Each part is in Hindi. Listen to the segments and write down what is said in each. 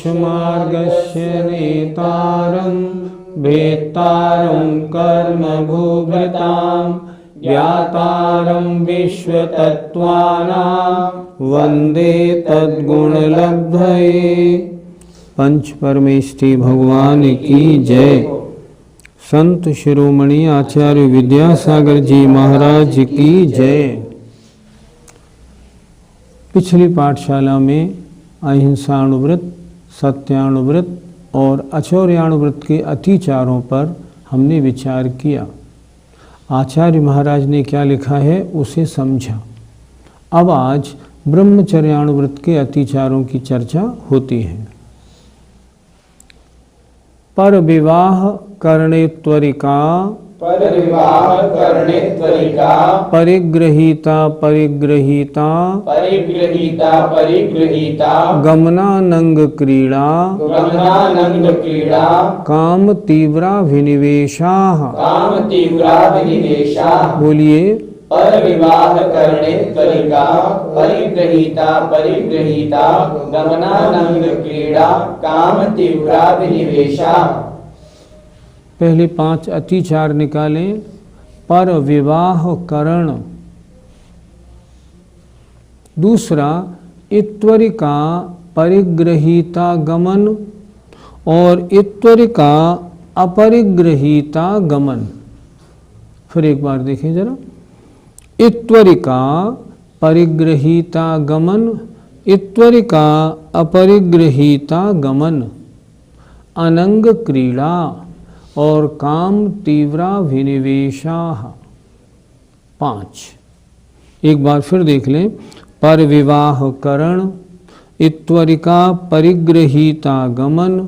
मार्गस्य नेतारं वेत्तारं कर्मभूभृतां ज्ञातारं विश्वतत्त्वानां वन्दे तद्गुणलब्धये। पंच परमेष्ठी भगवान की जय। संत शिरोमणि आचार्य विद्यासागर जी महाराज की जय। पिछली पाठशाला में अहिंसाणुव्रत, सत्याणुव्रत और अचौर्याणुव्रत के अतिचारों पर हमने विचार किया। आचार्य महाराज ने क्या लिखा है उसे समझा। अब आज ब्रह्मचर्याणुव्रत के अतिचारों की चर्चा होती है। पर विवाह करणे त्वरिका, परिग्रहीता गमनानंग क्रीड़ा काम तीव्राभिनिवेशा। बोलिए। पर विवाह करणे त्वरिका परिग्रहीता गमनानंग क्रीड़ा काम तीव्राभिनिवेशा। पहले 5 अतिचार निकालें। पर विवाह करण, दूसरा इत्वरिका परिग्रहीता गमन और इत्वरिका अपरिग्रहीता गमन। फिर एक बार देखें जरा। इत्वरिका परिग्रहीता गमन, इत्वरिका अपरिग्रहीता गमन, अनंग क्रीड़ा और काम तीव्राभिनिवेशा। 5। एक बार फिर देख लें। पर विवाह करण, इत्वरिका परिग्रहीता गमन,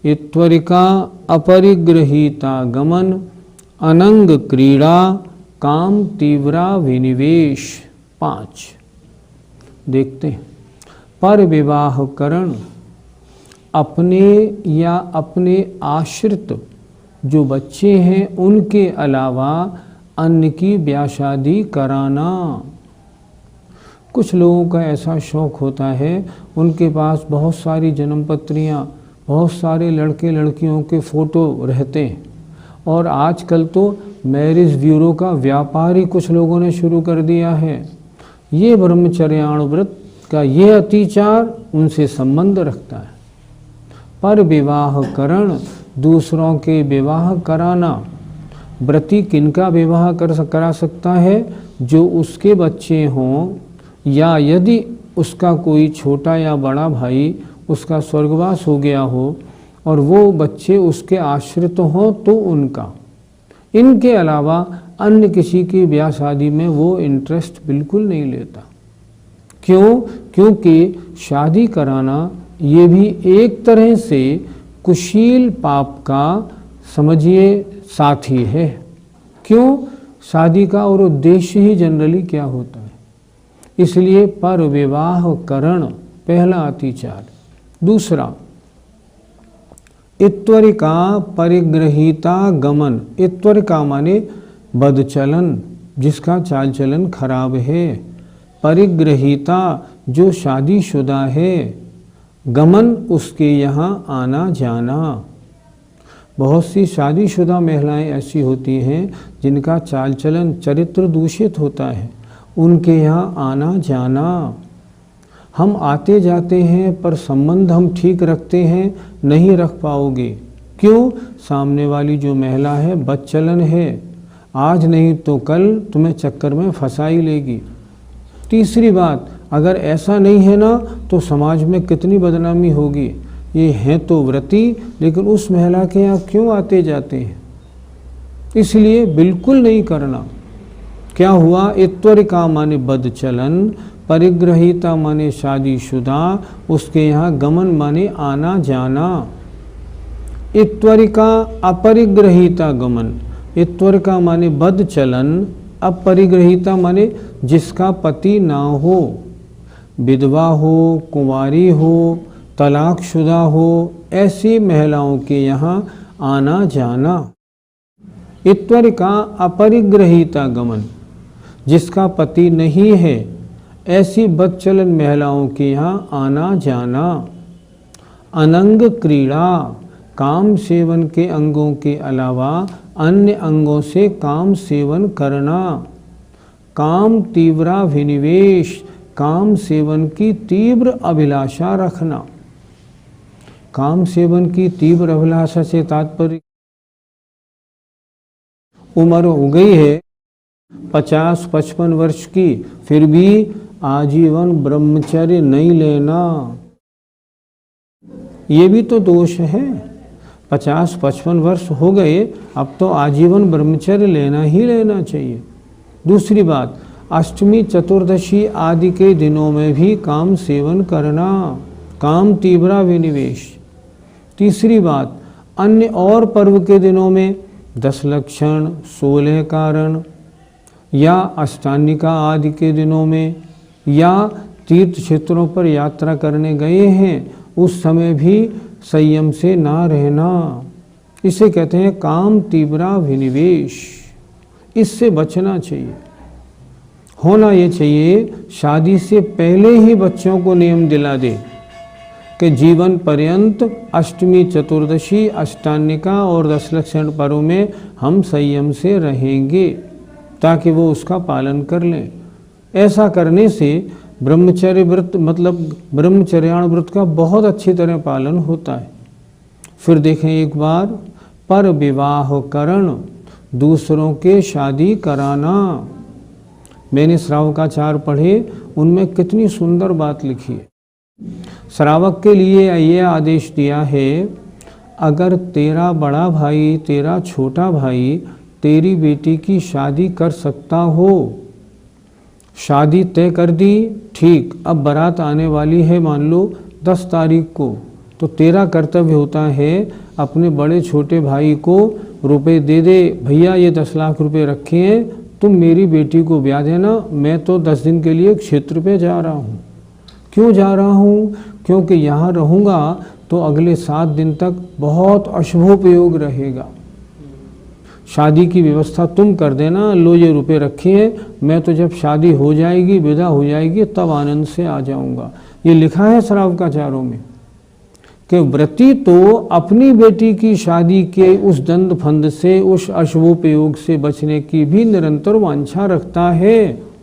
इत्वरिका अपरिग्रहीता गमन, अनंग क्रीड़ा काम तीव्राभिनिवेश। 5 देखते हैं। पर विवाह करण, अपने या अपने आश्रित जो बच्चे हैं उनके अलावा अन्य की ब्याह शादी कराना। कुछ लोगों का ऐसा शौक़ होता है, उनके पास बहुत सारी जन्मपत्रियाँ, बहुत सारे लड़के लड़कियों के फ़ोटो रहते हैं और आजकल तो मैरिज ब्यूरो का व्यापार ही कुछ लोगों ने शुरू कर दिया है। ये ब्रह्मचर्याणुव्रत का ये अतिचार उनसे संबंध रखता है। पर विवाह करण, दूसरों के विवाह कराना। व्रती किनका विवाह करा सकता है? जो उसके बच्चे हों, या यदि उसका कोई छोटा या बड़ा भाई उसका स्वर्गवास हो गया हो और वो बच्चे उसके आश्रित हों तो उनका। इनके अलावा अन्य किसी की ब्याह शादी में वो इंटरेस्ट बिल्कुल नहीं लेता। क्यों? क्योंकि शादी कराना ये भी एक तरह से कुशील पाप का समझिए साथी है। क्यों? शादी का और उद्देश्य ही जनरली क्या होता है। इसलिए पर विवाह करण पहला अतिचार। दूसरा इत्वरिका परिग्रहीता गमन। इत्वरिका माने बदचलन, जिसका चाल चलन खराब है। परिग्रहीता जो शादीशुदा है, गमन उसके यहाँ आना जाना। बहुत सी शादीशुदा महिलाएं ऐसी होती हैं जिनका चाल चलन चरित्र दूषित होता है, उनके यहाँ आना जाना। हम आते जाते हैं पर संबंध हम ठीक रखते हैं, नहीं रख पाओगे। क्यों? सामने वाली जो महिला है बदचलन है, आज नहीं तो कल तुम्हें चक्कर में फंसा ही लेगी। तीसरी बात, अगर ऐसा नहीं है ना तो समाज में कितनी बदनामी होगी। ये हैं तो व्रती, लेकिन उस महिला के यहाँ क्यों आते जाते हैं। इसलिए बिल्कुल नहीं करना। क्या हुआ? इत्वरिका माने बदचलन, परिग्रहीता माने शादीशुदा, उसके यहाँ गमन माने आना जाना। इत्वरिका अपरिग्रहीता गमन, इत्वरिका माने बद चलन, अपरिग्रहीता माने जिसका पति ना हो, विधवा हो, कुंवारी हो, तलाकशुदा हो, ऐसी महिलाओं के यहाँ आना जाना। इत्वरिका अपरिग्रहीता गमन, जिसका पति नहीं है, ऐसी बदचलन महिलाओं के यहाँ आना जाना। अनंग क्रीड़ा, काम सेवन के अंगों के अलावा अन्य अंगों से काम सेवन करना। काम तीव्राभिनिवेश, काम सेवन की तीव्र अभिलाषा रखना। काम सेवन की तीव्र अभिलाषा से तात्पर्य, उम्र हो गई है 50-55 वर्ष की, फिर भी आजीवन ब्रह्मचर्य नहीं लेना, ये भी तो दोष है। 50-55 वर्ष हो गए, अब तो आजीवन ब्रह्मचर्य लेना ही लेना चाहिए। दूसरी बात, अष्टमी चतुर्दशी आदि के दिनों में भी काम सेवन करना, काम तीव्राभिनिवेश। तीसरी बात, अन्य और पर्व के दिनों में 10 लक्षण, 16 कारण या अष्टानिका आदि के दिनों में, या तीर्थ क्षेत्रों पर यात्रा करने गए हैं, उस समय भी संयम से ना रहना। इसे कहते हैं काम तीव्राभिनिवेश, इससे बचना चाहिए। होना ये चाहिए शादी से पहले ही बच्चों को नियम दिला दे कि जीवन पर्यंत अष्टमी चतुर्दशी, अष्टानिका और 10 लक्षण पर्व में हम संयम से रहेंगे, ताकि वो उसका पालन कर लें। ऐसा करने से ब्रह्मचर्य व्रत मतलब ब्रह्मचर्याण व्रत का बहुत अच्छी तरह पालन होता है। फिर देखें एक बार, पर विवाह करण, दूसरों के शादी कराना। मैंने श्रावकाचार पढ़े, उनमें कितनी सुंदर बात लिखी है। श्रावक के लिए ये आदेश दिया है, अगर तेरा बड़ा भाई, तेरा छोटा भाई तेरी बेटी की शादी कर सकता हो, शादी तय कर दी, ठीक, अब बारात आने वाली है मान लो 10 तारीख को, तो तेरा कर्तव्य होता है अपने बड़े छोटे भाई को रुपए दे दे, भैया ये 10 लाख रुपए रखे हैं, तुम मेरी बेटी को ब्याह देना, मैं तो 10 दिन के लिए क्षेत्र पे जा रहा हूँ। क्यों जा रहा हूँ? क्योंकि यहाँ रहूँगा तो अगले 7 दिन तक बहुत अशुभोपयोग रहेगा। शादी की व्यवस्था तुम कर देना, लो ये रुपए रखे हैं, मैं तो जब शादी हो जाएगी, विदा हो जाएगी, तब आनंद से आ जाऊँगा। ये लिखा है श्रावकाचारों में कि व्रती तो अपनी बेटी की शादी के उस दंड फंद से, उस अशुभोपयोग से बचने की भी निरंतर वांछा रखता है।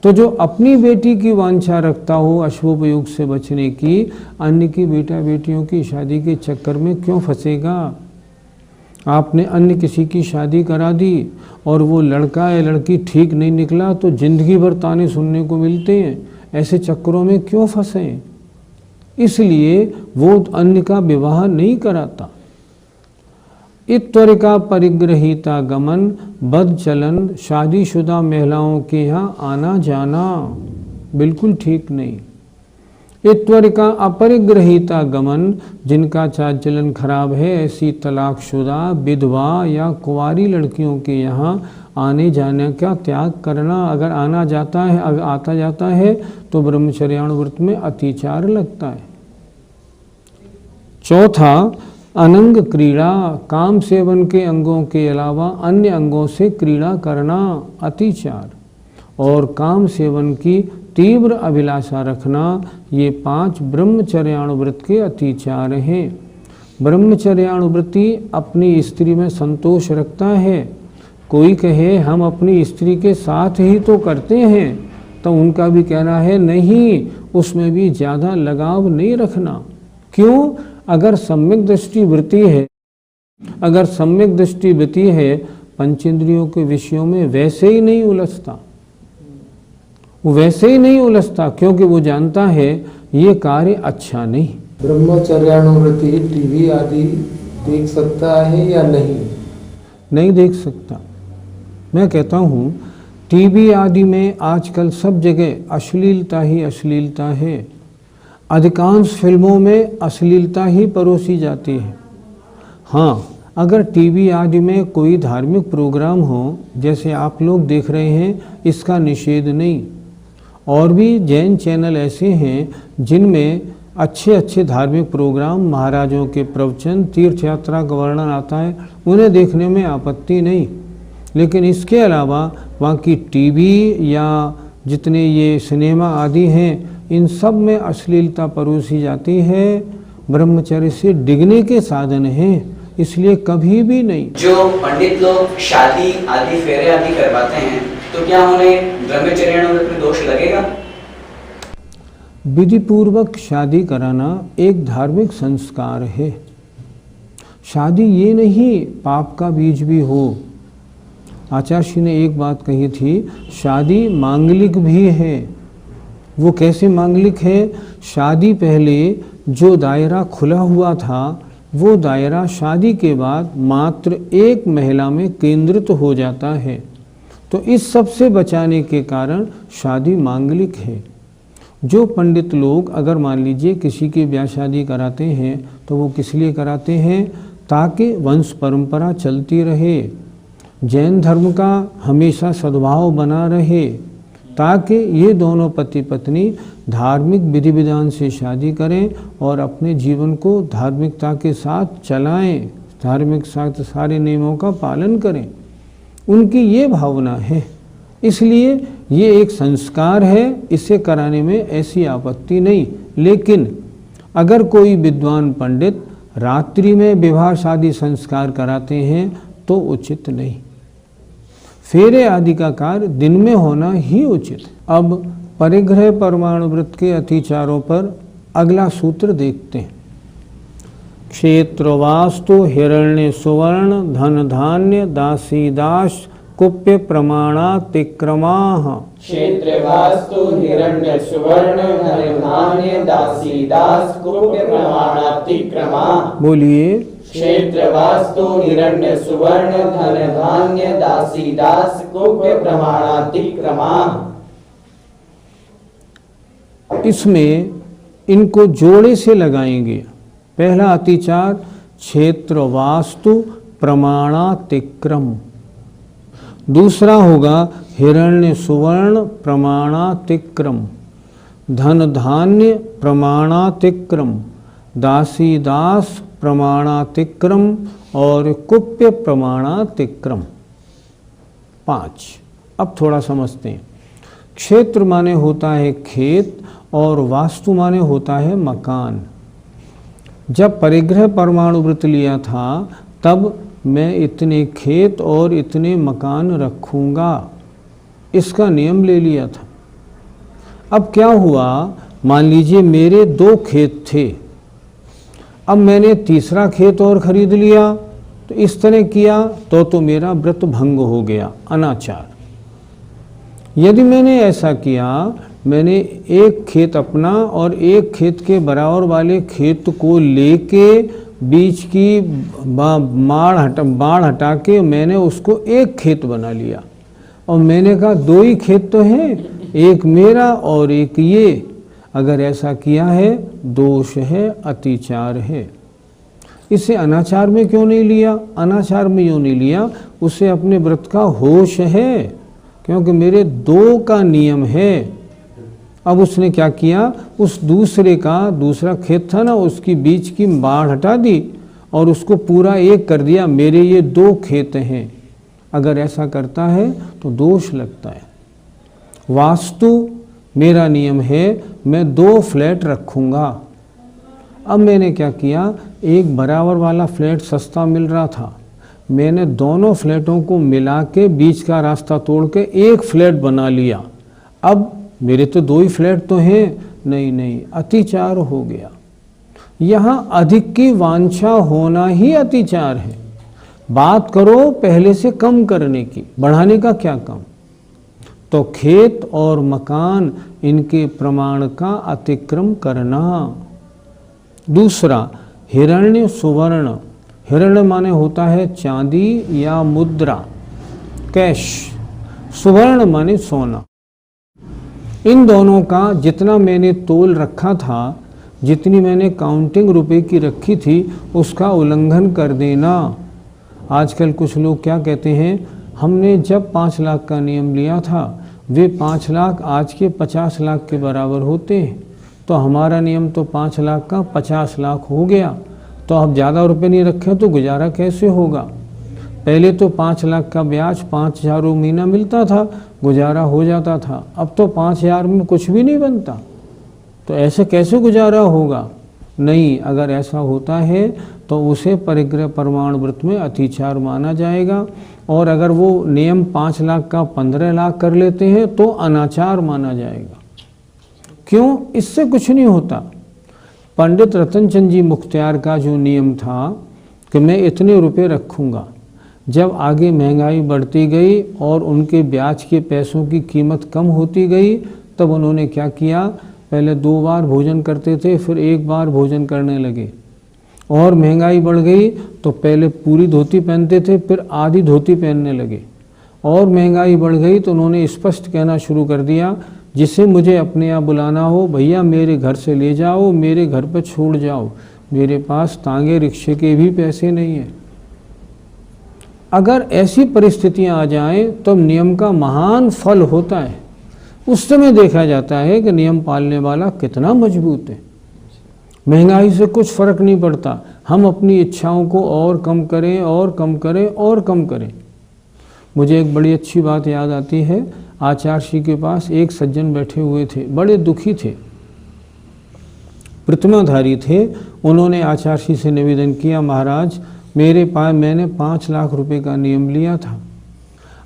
तो जो अपनी बेटी की वांछा रखता हो अशुभोपयोग से बचने की, अन्य की बेटा बेटियों की शादी के चक्कर में क्यों फंसेगा? आपने अन्य किसी की शादी करा दी और वो लड़का या लड़की ठीक नहीं निकला तो जिंदगी भर ताने सुनने को मिलते हैं। ऐसे चक्करों में क्यों फंसे? इसलिए वो अन्य का विवाह नहीं कराता। इत्वरिका परिग्रहीता गमन, बद चलन, शादीशुदा महिलाओं के यहाँ आना जाना बिल्कुल ठीक नहीं। इत्वरिका अपरिग्रहीता गमन, जिनका चाल चलन खराब है, ऐसी तलाकशुदा, विधवा या कुंवारी लड़कियों के यहाँ आने जाने का त्याग करना। अगर आना जाता है, अगर आता जाता है तो ब्रह्मचर्याण व्रत में अतिचार लगता है। चौथा, अनंग क्रीड़ा, काम सेवन के अंगों के अलावा अन्य अंगों से क्रीड़ा करना, अतिचार। और काम सेवन की तीव्र अभिलाषा रखना, ये 5 ब्रह्मचर्याणुव्रत के अतिचार हैं। ब्रह्मचर्याणुव्रती अपनी स्त्री में संतोष रखता है। कोई कहे हम अपनी स्त्री के साथ ही तो करते हैं, तो उनका भी कहना है नहीं, उसमें भी ज़्यादा लगाव नहीं रखना। क्यों? अगर सम्यक दृष्टि वृत्ति है, अगर सम्यक दृष्टि वृत्ति है, पंचेंद्रियों के विषयों में वैसे ही नहीं उलझता, वो वैसे ही नहीं उलझता, क्योंकि वो जानता है ये कार्य अच्छा नहीं। ब्रह्मचर्यानुवृत्ति टीवी आदि देख सकता है या नहीं? नहीं देख सकता। मैं कहता हूँ टीवी आदि में आजकल सब जगह अश्लीलता ही अश्लीलता है। अधिकांश फिल्मों में अश्लीलता ही परोसी जाती है। हाँ, अगर टीवी आदि में कोई धार्मिक प्रोग्राम हो, जैसे आप लोग देख रहे हैं, इसका निषेध नहीं। और भी जैन चैनल ऐसे हैं जिनमें अच्छे अच्छे धार्मिक प्रोग्राम, महाराजों के प्रवचन, तीर्थ यात्रा का वर्णन आता है, उन्हें देखने में आपत्ति नहीं। लेकिन इसके अलावा वहाँ की टीवी या जितने ये सिनेमा आदि हैं, इन सब में अश्लीलता परोसी जाती है। ब्रह्मचर्य से डिगने के साधन हैं, इसलिए कभी भी नहीं। जो पंडित लोग शादी आदि फेरे आदि करवाते हैं, तो क्या उन्हें ब्रह्मचर्यानुव्रत में दोष लगेगा? विधि पूर्वक शादी कराना एक धार्मिक संस्कार है। शादी ये नहीं पाप का बीज भी हो। आचार्य ने एक बात कही थी, शादी मांगलिक भी है। वो कैसे मांगलिक है? शादी पहले जो दायरा खुला हुआ था, वो दायरा शादी के बाद मात्र एक महिला में केंद्रित हो जाता है। तो इस सब से बचाने के कारण शादी मांगलिक है। जो पंडित लोग अगर मान लीजिए किसी की ब्याह शादी कराते हैं, तो वो किस लिए कराते हैं? ताकि वंश परंपरा चलती रहे, जैन धर्म का हमेशा सद्भाव बना रहे, ताकि ये दोनों पति पत्नी धार्मिक विधि विधान से शादी करें और अपने जीवन को धार्मिकता के साथ चलाएं, धार्मिक साथ सारे नियमों का पालन करें। उनकी ये भावना है, इसलिए ये एक संस्कार है, इसे कराने में ऐसी आपत्ति नहीं। लेकिन अगर कोई विद्वान पंडित रात्रि में विवाह शादी संस्कार कराते हैं तो उचित नहीं। फेरे आदि का कार्य दिन में होना ही उचित। अब परिग्रह परमाणुव्रत के अतिचारों पर अगला सूत्र देखते हैं। क्षेत्रवास्तु हिरण्य सुवर्ण धन धान्य दासी दास कुप्य प्रमाणातिक्रमाः। क्षेत्रवास्तु हिरण्य सुवर्ण धन धान्य दासी दास कुप्य प्रमाणातिक्रमाः। बोलिए। क्षेत्रवास्तु हिरण्य सुवर्ण धन धान्य दासी दास कुप्य प्रमाणातिक्रमाः। इसमें इनको जोड़े से लगाएंगे। पहला अतिचार क्षेत्र वास्तु प्रमाणातिक्रम, दूसरा होगा हिरण्य सुवर्ण प्रमाणातिक्रम, धन धान्य प्रमाणातिक्रम, दासी दास प्रमाणातिक्रम और कुप्य प्रमाणातिक्रम। 5। अब थोड़ा समझते हैं। क्षेत्र माने होता है खेत और वास्तु माने होता है मकान। जब परिग्रह परमाणुव्रत लिया था तब मैं इतने खेत और इतने मकान रखूँगा, इसका नियम ले लिया था। अब क्या हुआ, मान लीजिए मेरे 2 खेत थे, अब मैंने तीसरा खेत और खरीद लिया, तो इस तरह किया तो मेरा व्रत भंग हो गया, अनाचार। यदि मैंने ऐसा किया, मैंने एक खेत अपना और एक खेत के बराबर वाले खेत को लेके बीच की बाढ़ हटा के मैंने उसको एक खेत बना लिया और मैंने कहा 2 ही खेत तो हैं, एक मेरा और एक ये। अगर ऐसा किया है दोष है, अतिचार है। इसे अनाचार में क्यों नहीं लिया? अनाचार में क्यों नहीं लिया? उसे अपने व्रत का होश है, क्योंकि मेरे 2 का नियम है। अब उसने क्या किया, उस दूसरा खेत था ना, उसकी बीच की बाढ़ हटा दी और उसको पूरा एक कर दिया, मेरे ये 2 खेत हैं। अगर ऐसा करता है तो दोष लगता है। वास्तु मेरा नियम है, मैं 2 फ्लैट रखूँगा। अब मैंने क्या किया, एक बराबर वाला फ्लैट सस्ता मिल रहा था, मैंने दोनों फ्लैटों को मिला के बीच का रास्ता तोड़ के एक फ्लैट बना लिया। अब मेरे तो 2 ही फ्लैट तो हैं, नहीं, अतिचार हो गया। यहाँ अधिक की वांछा होना ही अतिचार है। बात करो पहले से कम करने की, बढ़ाने का क्या काम। तो खेत और मकान, इनके प्रमाण का अतिक्रम करना। दूसरा हिरण्य सुवर्ण, हिरण्य माने होता है चांदी या मुद्रा, कैश। सुवर्ण माने सोना। इन दोनों का जितना मैंने तोल रखा था, जितनी मैंने काउंटिंग रुपए की रखी थी, उसका उल्लंघन कर देना। आजकल कुछ लोग क्या कहते हैं, हमने जब 5 लाख का नियम लिया था, वे 5 लाख आज के 50 लाख के बराबर होते हैं, तो हमारा नियम तो 5 लाख का 50 लाख हो गया, तो अब ज़्यादा रुपए नहीं रखे तो गुजारा कैसे होगा। पहले तो 5 लाख का ब्याज 5,000 महीना मिलता था, गुजारा हो जाता था, अब तो 5,000 में कुछ भी नहीं बनता, तो ऐसे कैसे गुजारा होगा। नहीं, अगर ऐसा होता है तो उसे परिग्रह प्रमाण व्रत में अतिचार माना जाएगा, और अगर वो नियम 5 लाख का 15 लाख कर लेते हैं तो अनाचार माना जाएगा। क्यों? इससे कुछ नहीं होता। पंडित रतनचंद जी मुख्तियार का जो नियम था कि मैं इतने रुपए रखूँगा, जब आगे महंगाई बढ़ती गई और उनके ब्याज के पैसों की कीमत कम होती गई, तब उन्होंने क्या किया, पहले 2 बार भोजन करते थे, फिर 1 बार भोजन करने लगे, और महंगाई बढ़ गई तो पहले पूरी धोती पहनते थे, फिर आधी धोती पहनने लगे, और महंगाई बढ़ गई तो उन्होंने स्पष्ट कहना शुरू कर दिया, जिसे मुझे अपने यहाँ बुलाना हो भैया मेरे घर से ले जाओ, मेरे घर पर छोड़ जाओ, मेरे पास तांगे रिक्शे के भी पैसे नहीं हैं। अगर ऐसी परिस्थितियां आ जाएं तब नियम का महान फल होता है। उस समय देखा जाता है कि नियम पालने वाला कितना मजबूत है। महंगाई से कुछ फर्क नहीं पड़ता, हम अपनी इच्छाओं को और कम करें और कम करें और कम करें। मुझे एक बड़ी अच्छी बात याद आती है, आचार्य के पास एक सज्जन बैठे हुए थे, बड़े दुखी थे, प्रतिमाधारी थे। उन्होंने आचार्य से निवेदन किया, महाराज मेरे पास मैंने 5 लाख रुपए का नियम लिया था,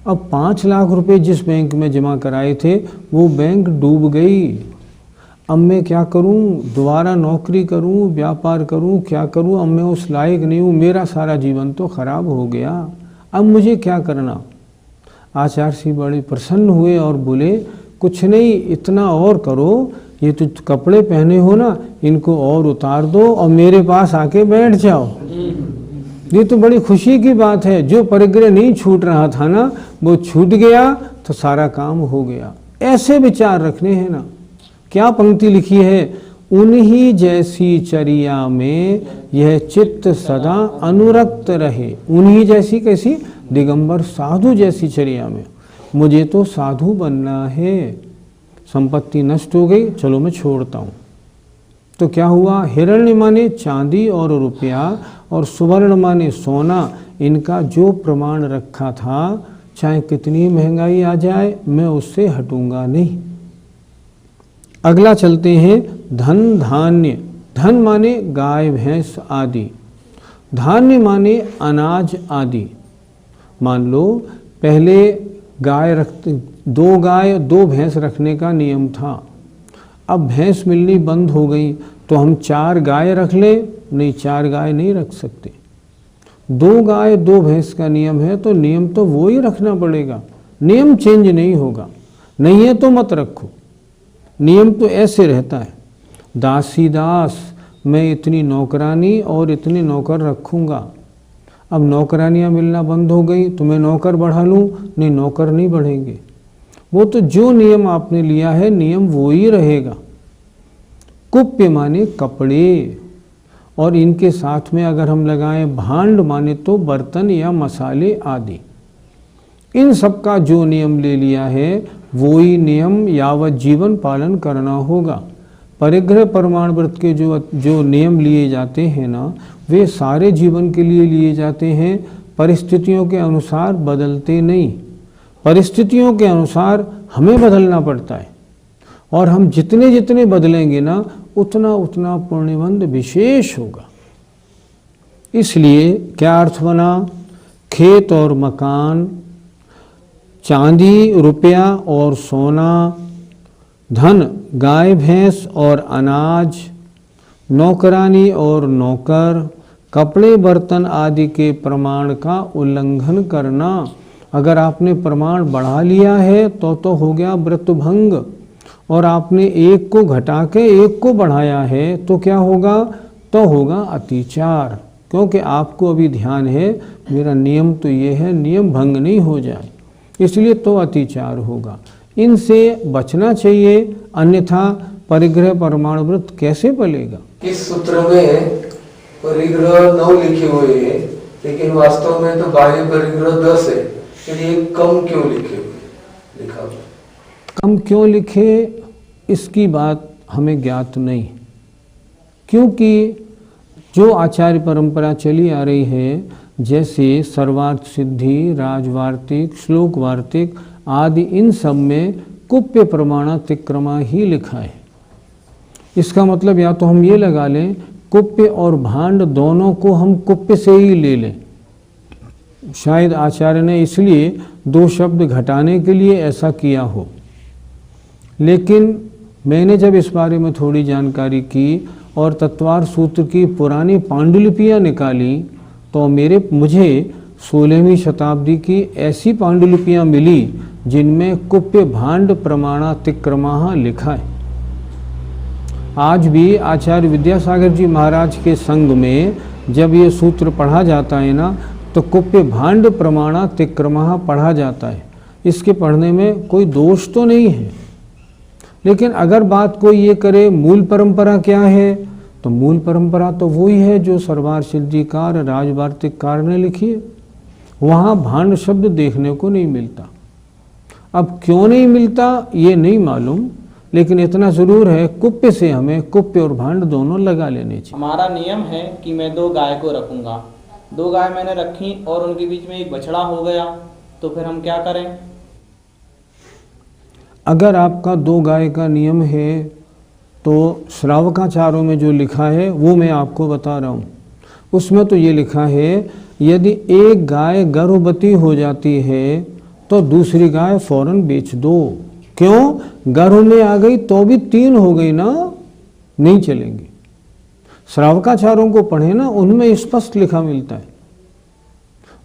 अब 5 लाख रुपए जिस बैंक में जमा कराए थे वो बैंक डूब गई, अब मैं क्या करूं, दोबारा नौकरी करूं, व्यापार करूं, क्या करूं, अब मैं उस लायक नहीं हूं, मेरा सारा जीवन तो खराब हो गया, अब मुझे क्या करना। आचार्य जी बड़े प्रसन्न हुए और बोले, कुछ नहीं, इतना और करो, ये तो कपड़े पहने हो ना, इनको और उतार दो और मेरे पास आके बैठ जाओ। ये तो बड़ी खुशी की बात है, जो परिग्रह नहीं छूट रहा था ना वो छूट गया, तो सारा काम हो गया। ऐसे विचार रखने हैं ना। क्या पंक्ति लिखी है, उन्हीं जैसी चर्या में यह चित्त सदा अनुरक्त रहे। उन्हीं जैसी कैसी, दिगंबर साधु जैसी चर्या में। मुझे तो साधु बनना है, संपत्ति नष्ट हो गई, चलो मैं छोड़ता हूँ। तो क्या हुआ, हिरण्य माने चांदी और रुपया, और सुवर्ण माने सोना, इनका जो प्रमाण रखा था, चाहे कितनी महंगाई आ जाए मैं उससे हटूंगा नहीं। अगला चलते हैं, धन धान्य। धन माने गाय भैंस आदि, धान्य माने अनाज आदि। मान लो पहले गाय रखते, 2 गाय 2 भैंस रखने का नियम था, अब भैंस मिलनी बंद हो गई तो हम 4 गाय रख लें, नहीं 4 गाय नहीं रख सकते। 2 गाय 2 भैंस का नियम है तो नियम तो वो ही रखना पड़ेगा, नियम चेंज नहीं होगा। नहीं है तो मत रखो, नियम तो ऐसे रहता है। दासी दास, मैं इतनी नौकरानी और इतने नौकर रखूँगा, अब नौकरानियाँ मिलना बंद हो गई तो मैं नौकर बढ़ा लूँ, नहीं नौकर नहीं बढ़ेंगे। वो तो जो नियम आपने लिया है नियम वो ही रहेगा। कुप्य माने कपड़े, और इनके साथ में अगर हम लगाएं भांड माने तो बर्तन या मसाले आदि। इन सब का जो नियम ले लिया है वो ही नियम यावत जीवन पालन करना होगा। परिग्रह प्रमाण व्रत के जो नियम लिए जाते हैं ना, वे सारे जीवन के लिए लिए जाते हैं, परिस्थितियों के अनुसार बदलते नहीं। परिस्थितियों के अनुसार हमें बदलना पड़ता है, और हम जितने जितने बदलेंगे ना उतना उतना पुण्यबंध विशेष होगा। इसलिए क्या अर्थ बना, खेत और मकान, चांदी रुपया और सोना, धन गाय भैंस और अनाज, नौकरानी और नौकर, कपड़े बर्तन आदि के प्रमाण का उल्लंघन करना। अगर आपने प्रमाण बढ़ा लिया है तो हो गया व्रत भंग, और आपने एक को घटा के एक को बढ़ाया है तो क्या होगा, तो होगा अतिचार। क्योंकि आपको अभी ध्यान है मेरा नियम तो ये है, नियम भंग नहीं हो जाए, इसलिए तो अतिचार होगा। इनसे बचना चाहिए, अन्यथा परिग्रह परमाणु व्रत कैसे पलेगा। इस सूत्र में परिग्रह 9 लिखे हुए हैं, लेकिन वास्तव में तो बाह्य परिग्रह 10 है, फिर ये कम क्यों लिखे हुए लिखा हुआ? कम क्यों लिखे इसकी बात हमें ज्ञात नहीं, क्योंकि जो आचार्य परंपरा चली आ रही है, जैसे सर्वार्थ सिद्धि, राजवार्तिक, श्लोक वार्तिक आदि, इन सब में कुप्य प्रमाणातिक्रमा ही लिखा है। इसका मतलब या तो हम ये लगा लें कुप्य और भांड दोनों को हम कुप्य से ही ले लें। शायद आचार्य ने इसलिए 2 शब्द घटाने के लिए ऐसा किया हो। लेकिन मैंने जब इस बारे में थोड़ी जानकारी की और तत्वार सूत्र की पुरानी पांडुलिपियाँ निकाली, तो मुझे 16वीं शताब्दी की ऐसी पांडुलिपियाँ मिली जिनमें कुप्य भांड प्रमाणातिक्रमा लिखा है। आज भी आचार्य विद्यासागर जी महाराज के संग में जब ये सूत्र पढ़ा जाता है ना, तो कुप्य भांड प्रमाणातिक्रमा पढ़ा जाता है। इसके पढ़ने में कोई दोष तो नहीं है, लेकिन अगर बात कोई ये करे मूल परंपरा क्या है, तो मूल परंपरा तो वही है जो सर्वार्थ सिद्धिकार, राजवार्तिककार ने लिखी है। वहाँ भांड शब्द देखने को नहीं मिलता। अब क्यों नहीं मिलता ये नहीं मालूम, लेकिन इतना ज़रूर है कुप्य से हमें कुप्य और भांड दोनों लगा लेने चाहिए। हमारा नियम है कि मैं 2 गाय को रखूंगा, 2 गाय मैंने रखी और उनके बीच में एक बछड़ा हो गया, तो फिर हम क्या करें? अगर आपका 2 गाय का नियम है तो श्रावकाचारों में जो लिखा है वो मैं आपको बता रहा हूँ। उसमें तो ये लिखा है यदि एक गाय गर्भवती हो जाती है तो दूसरी गाय फौरन बेच दो। क्यों? गर्भ में आ गई तो भी 3 हो गई ना, नहीं चलेंगी। श्रावकाचारों को पढ़े ना, उनमें स्पष्ट लिखा मिलता है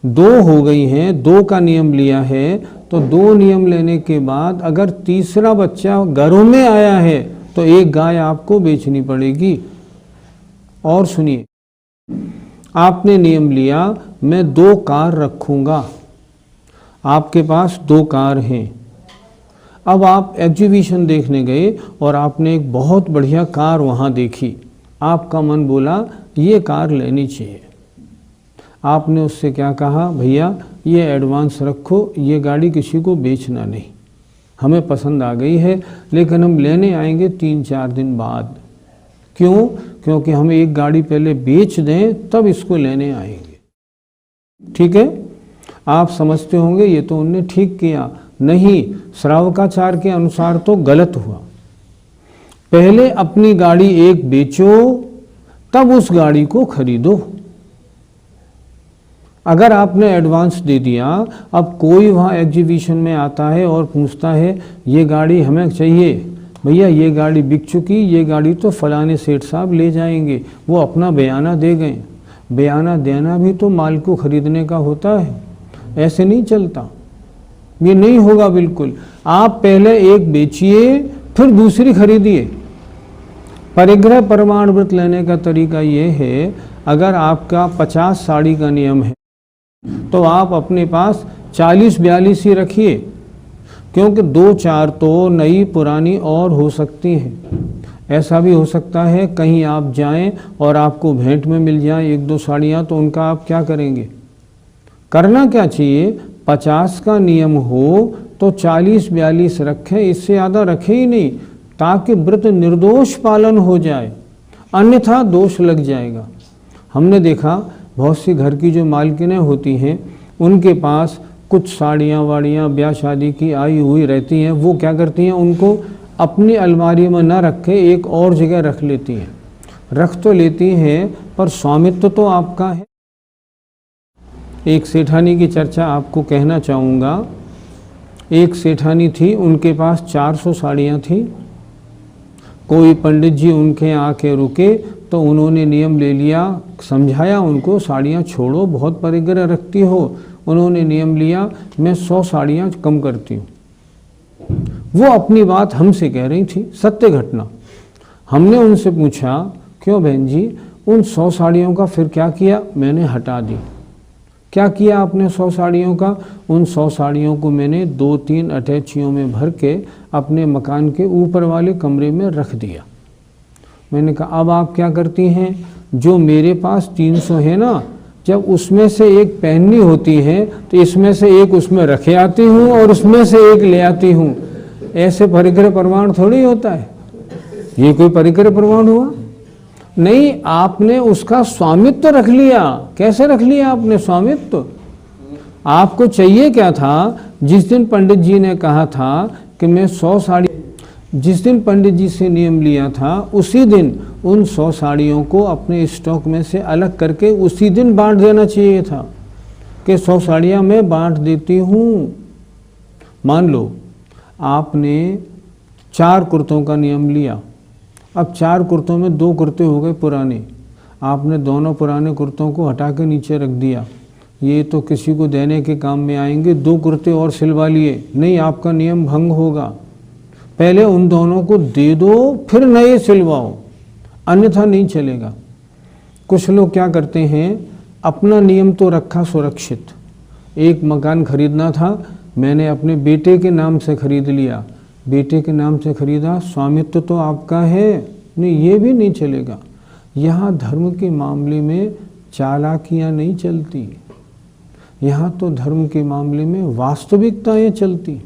2 हो गई हैं, 2 का नियम लिया है, तो 2 नियम लेने के बाद अगर तीसरा बच्चा गर्भ में आया है तो एक गाय आपको बेचनी पड़ेगी। और सुनिए, आपने नियम लिया मैं 2 कार रखूंगा, आपके पास 2 कार हैं। अब आप एग्जीबिशन देखने गए और आपने एक बहुत बढ़िया कार वहाँ देखी, आपका मन बोला ये कार लेनी चाहिए। आपने उससे क्या कहा, भैया ये एडवांस रखो, ये गाड़ी किसी को बेचना नहीं, हमें पसंद आ गई है लेकिन हम लेने आएंगे 3-4 दिन बाद। क्यों? क्योंकि हम एक गाड़ी पहले बेच दें तब इसको लेने आएंगे। ठीक है, आप समझते होंगे ये तो उनने ठीक किया। नहीं, श्रावकाचार के अनुसार तो गलत हुआ। पहले अपनी गाड़ी एक बेचो तब उस गाड़ी को खरीदो। अगर आपने एडवांस दे दिया, अब कोई वहाँ एग्जीबिशन में आता है और पूछता है ये गाड़ी हमें चाहिए, भैया ये गाड़ी बिक चुकी, ये गाड़ी तो फलाने सेठ साहब ले जाएंगे, वो अपना बयाना दे गए। बयाना देना भी तो माल को खरीदने का होता है, ऐसे नहीं चलता, ये नहीं होगा बिल्कुल। आप पहले एक बेचिए फिर दूसरी खरीदिए। परिग्रह परमाणु व्रत लेने का तरीका ये है, अगर आपका 50 साड़ी का नियम है तो आप अपने पास 40-42 ही रखिए, क्योंकि 2-4 तो नई पुरानी और हो सकती हैं। ऐसा भी हो सकता है कहीं आप जाएं और आपको भेंट में मिल जाएं 1-2 साड़ियाँ, तो उनका आप क्या करेंगे? करना क्या चाहिए, 50 का नियम हो तो 40-42 रखें, इससे ज़्यादा रखें ही नहीं, ताकि व्रत निर्दोष पालन हो जाए, अन्यथा दोष लग जाएगा। हमने देखा बहुत सी घर की जो मालकिनें होती हैं उनके पास कुछ साड़ियाँ वाड़ियाँ ब्याह शादी की आई हुई रहती हैं, वो क्या करती हैं, उनको अपनी अलमारी में ना रखे एक और जगह रख लेती हैं। रख तो लेती हैं पर स्वामित्व तो आपका है। एक सेठानी की चर्चा आपको कहना चाहूँगा। एक सेठानी थी, उनके पास 400 साड़ियाँ थी। कोई पंडित जी उनके आके रुके तो उन्होंने नियम ले लिया, समझाया उनको साड़ियाँ छोड़ो, बहुत परिग्रह रखती हो। उन्होंने नियम लिया मैं 100 साड़ियाँ कम करती हूँ। वो अपनी बात हमसे कह रही थी, सत्य घटना। हमने उनसे पूछा क्यों बहन जी, उन 100 साड़ियों का फिर क्या किया? मैंने हटा दी। क्या किया आपने 100 साड़ियों का? उन 100 साड़ियों को मैंने 2-3 अटैचियों में भर के अपने मकान के ऊपर वाले कमरे में रख दिया। मैंने कहा अब आप क्या करती हैं, जो मेरे पास 300 है ना, जब उसमें से एक पहननी होती है तो इसमें से एक उसमें रखे आती हूँ और उसमें से एक ले आती हूँ। ऐसे परिग्रह प्रमाण थोड़ी होता है, ये कोई परिग्रह प्रमाण हुआ? नहीं, आपने उसका स्वामित्व रख लिया। कैसे रख लिया आपने स्वामित्व? आपको चाहिए क्या था? जिस दिन पंडित जी ने कहा था कि मैं 100 साड़ी, जिस दिन पंडित जी से नियम लिया था उसी दिन उन 100 साड़ियों को अपने स्टॉक में से अलग करके उसी दिन बांट देना चाहिए था कि 100 साड़ियाँ मैं बांट देती हूँ। मान लो आपने 4 कुर्तों का नियम लिया, अब 4 कुर्तों में 2 कुर्ते हो गए पुराने, आपने दोनों पुराने कुर्तों को हटा के नीचे रख दिया, ये तो किसी को देने के काम में आएंगे, 2 कुर्ते और सिलवा लिए, नहीं, आपका नियम भंग होगा। पहले उन दोनों को दे दो फिर नए सिलवाओ, अन्यथा नहीं चलेगा। कुछ लोग क्या करते हैं, अपना नियम तो रखा सुरक्षित। एक मकान खरीदना था, मैंने अपने बेटे के नाम से खरीद लिया, बेटे के नाम से खरीदा, स्वामित्व तो आपका है, नहीं, ये भी नहीं चलेगा। यहाँ धर्म के मामले में चालाकियाँ नहीं चलती, यहाँ तो धर्म के मामले में वास्तविकताएं चलती।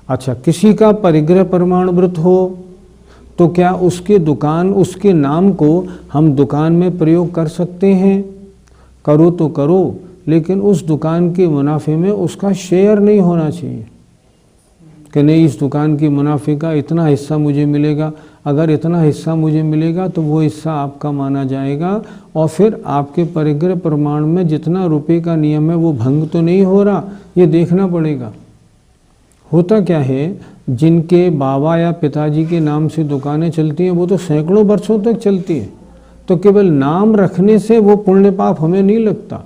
अच्छा, किसी का परिग्रह प्रमाण व्रत हो तो क्या उसके दुकान, उसके नाम को हम दुकान में प्रयोग कर सकते हैं? करो तो करो, लेकिन उस दुकान के मुनाफे में उसका शेयर नहीं होना चाहिए कि नहीं, इस दुकान के मुनाफे का इतना हिस्सा मुझे मिलेगा। अगर इतना हिस्सा मुझे मिलेगा तो वो हिस्सा आपका माना जाएगा और फिर आपके परिग्रह प्रमाण में जितना रुपए का नियम है वो भंग तो नहीं हो रहा, ये देखना पड़ेगा। होता क्या है, जिनके बाबा या पिताजी के नाम से दुकानें चलती हैं वो तो सैकड़ों वर्षों तक चलती है, तो केवल नाम रखने से वो पुण्य पाप हमें नहीं लगता।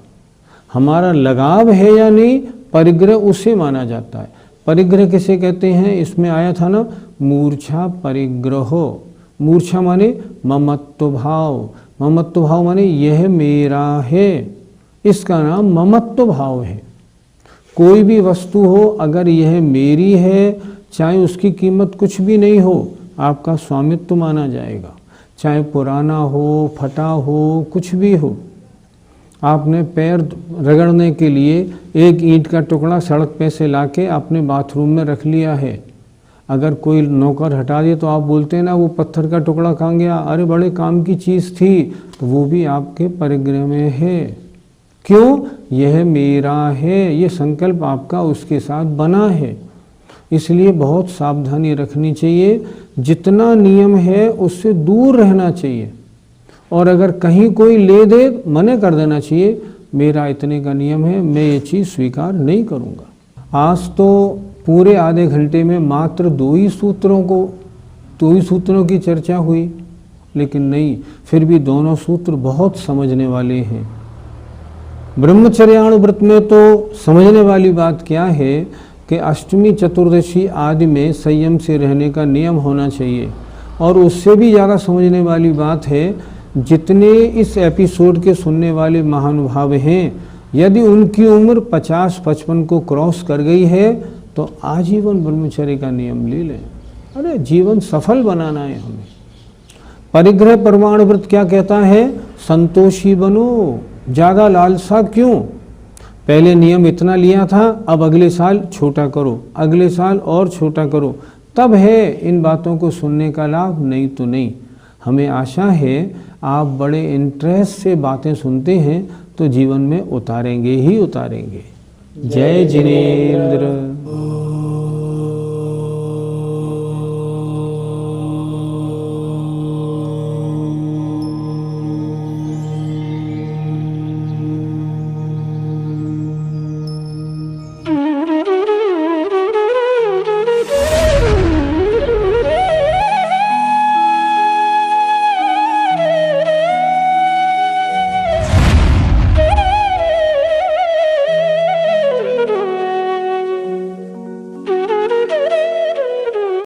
हमारा लगाव है या नहीं, परिग्रह उसे माना जाता है। परिग्रह किसे कहते हैं? इसमें आया था ना, मूर्छा परिग्रहो। मूर्छा माने ममत्व भाव, ममत्व भाव माने यह मेरा है, इसका नाम ममत्व भाव है। कोई भी वस्तु हो, अगर यह मेरी है, चाहे उसकी कीमत कुछ भी नहीं हो, आपका स्वामित्व माना जाएगा। चाहे पुराना हो, फटा हो, कुछ भी हो। आपने पैर रगड़ने के लिए एक ईंट का टुकड़ा सड़क पे से लाके अपने बाथरूम में रख लिया है, अगर कोई नौकर हटा दे तो आप बोलते हैं ना वो पत्थर का टुकड़ा कहाँ गया, अरे बड़े काम की चीज़ थी, तो वो भी आपके परिग्रह में है। क्यों? यह मेरा है, ये संकल्प आपका उसके साथ बना है। इसलिए बहुत सावधानी रखनी चाहिए, जितना नियम है उससे दूर रहना चाहिए, और अगर कहीं कोई ले दे मना कर देना चाहिए, मेरा इतने का नियम है, मैं ये चीज़ स्वीकार नहीं करूँगा। आज तो पूरे आधे घंटे में मात्र 2 ही सूत्रों की चर्चा हुई, लेकिन नहीं, फिर भी दोनों सूत्र बहुत समझने वाले हैं। ब्रह्मचर्याणु व्रत में तो समझने वाली बात क्या है कि अष्टमी चतुर्दशी आदि में संयम से रहने का नियम होना चाहिए, और उससे भी ज़्यादा समझने वाली बात है, जितने इस एपिसोड के सुनने वाले महानुभाव हैं, यदि उनकी उम्र 50-55 को क्रॉस कर गई है तो आजीवन ब्रह्मचर्य का नियम ले लें। अरे जीवन सफल बनाना है हमें। परिग्रह प्रमाण व्रत क्या कहता है? संतोषी बनो, ज़्यादा लालसा क्यों? पहले नियम इतना लिया था, अब अगले साल छोटा करो, अगले साल और छोटा करो, तब है इन बातों को सुनने का लाभ, नहीं तो नहीं। हमें आशा है आप बड़े इंटरेस्ट से बातें सुनते हैं तो जीवन में उतारेंगे ही उतारेंगे। जय जिनेंद्र।